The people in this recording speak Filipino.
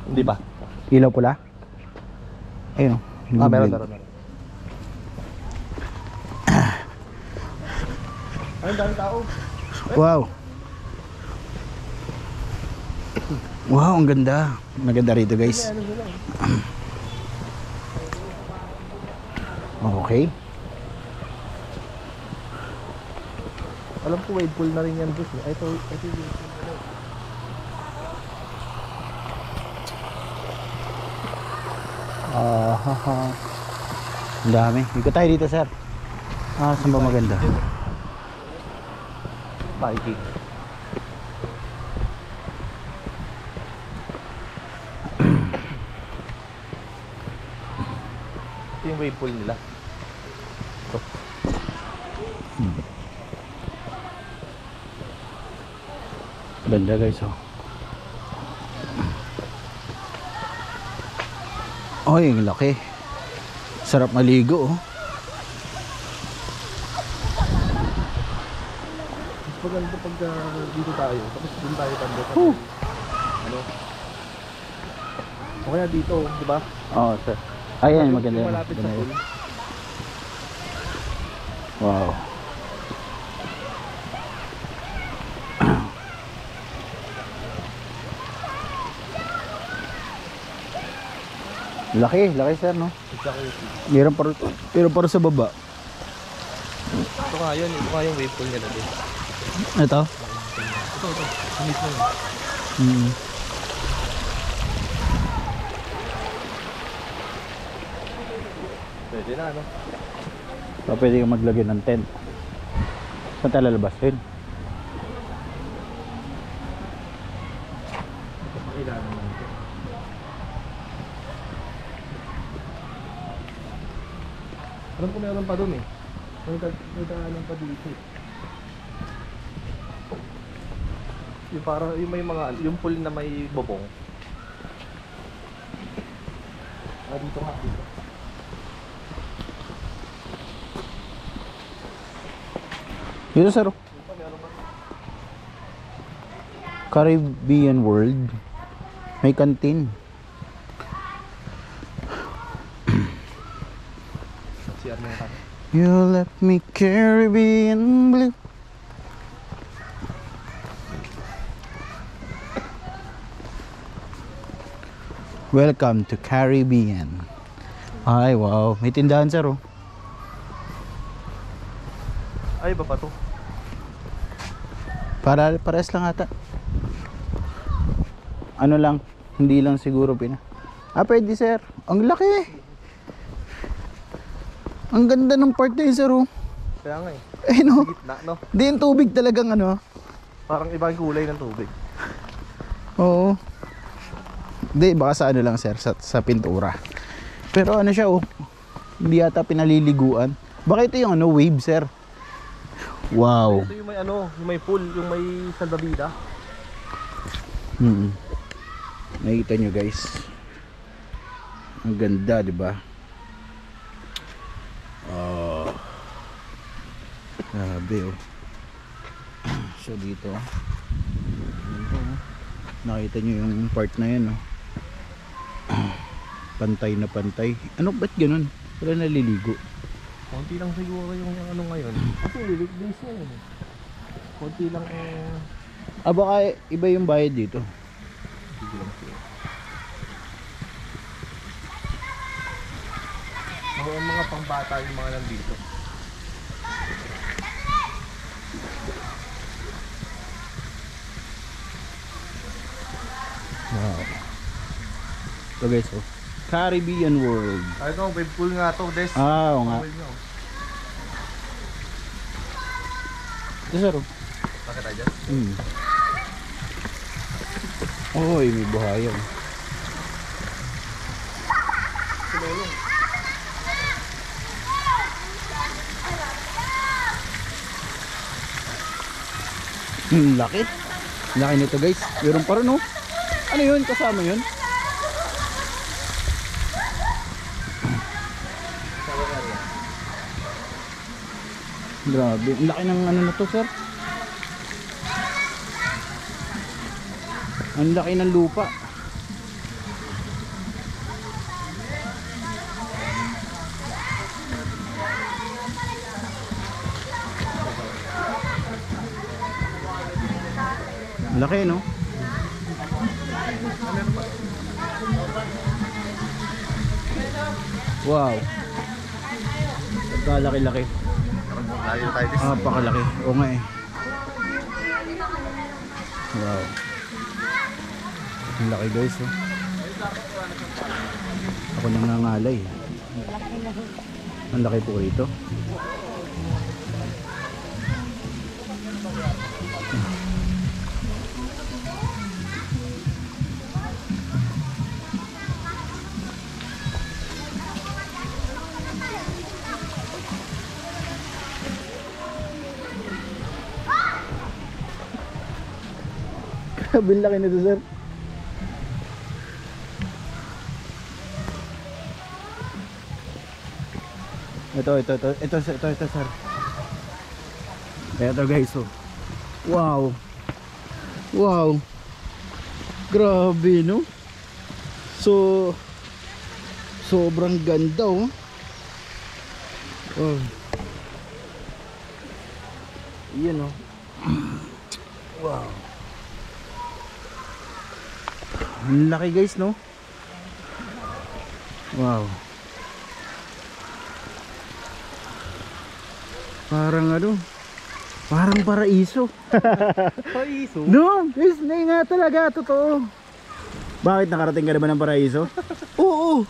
Hindi ba? Ilaw pula? Ayun. Meron. Ay, daming tao. Wow. Wow, ang ganda. Maganda rito, guys. Okay. Alam ko wave pool na rin yan, boss. Ito yung wave pool. Ang dami. Ikot tayo dito, sir. Saan ba maganda? Biking. Ito yung wave pool nila. Ito. Ganda, guys, oh. Ay, ang laki. Sarap maligo, oh. Maganda pag dito tayo. Tapos dun tayo pandot. Ano? O kaya dito, di ba? Oo, sir. Ayan, maganda. Yung malapit sa pool. Wow. Laki sir, no? Meron pero para sa baba. Ito nga yun, ito nga yung wave pool nila din. Ito? Ito. Ang mismo yun. Pwede na, ano? So, pwede kang maglagay ng tent. Saan tayo lalabasin? Ilan naman ito. Alam ko meron pa dun eh. May daanan pa dito eh. Yung parang yung may mga yung pool na may bobong. Dito nga dito. Dito, sir. Caribbean World. May canteen. CR na yung You left me Caribbean blue. Welcome to Caribbean. Ay, wow. May tindahan, sir, oh. Ay, iba pa to. Pares lang ata. Ano lang, hindi lang siguro pwede, sir. Ang laki. Ang ganda ng part na yun, sir, oh. Kaya nga eh. Eh, no? Gitna, no? Di yung tubig talagang ano. Parang ibang kulay ng tubig. Oo. Di, baka sa ano lang, sir, sa pintura. Pero ano siya, oh. Hindi yata pinaliliguan. Baka ito yung ano, wave, sir. Wow. Ito yung may ano, yung may pool, yung may salbabida. Nakikita nyo, guys. Ang ganda, di ba? Oh. Grabe, oh. So dito, nakita nyo yung part na yan, oh. Pantay na pantay. Ano, ba't ganun? Wala naliligo. Konti lang siguro yung ano ngayon. Kasi lilit days na yun. Konti lang Baka iba yung bayad dito. sige lang siya. Mga pangbata yung mga nandito. Wow. Ito, guys, oh. Caribbean World. Ay, ito, wave pool nga to, Des. Oo nga. Ito, sir, oh. Bakit tayo dyan? Oy, may buhayan. Laki. Laki nito, guys. Meron pa rin, oh. Ano yun? Kasama yun? Grabe. Ang laki ng ano na to, sir. Ang laki ng lupa. Laki, no? Wow. Pagkalaki-laki. Layo tayo this. Pakalaki. Oo nga eh. Wow. Ang laki guys, oh. Ako nangangalay. Ang laki po rito. Grabe laki nito, sir. Ito, sir. Ito guys, oh. Wow. Wow. Grabe, no? So, sobrang ganda, oh. Oh. Yan, oh. Wow. Ang laki guys, no? Wow. Parang ano? Parang paraiso. Paraiso? No, guys, nga talaga, totoo. Bakit nakarating ka na ba ng paraiso? Oo.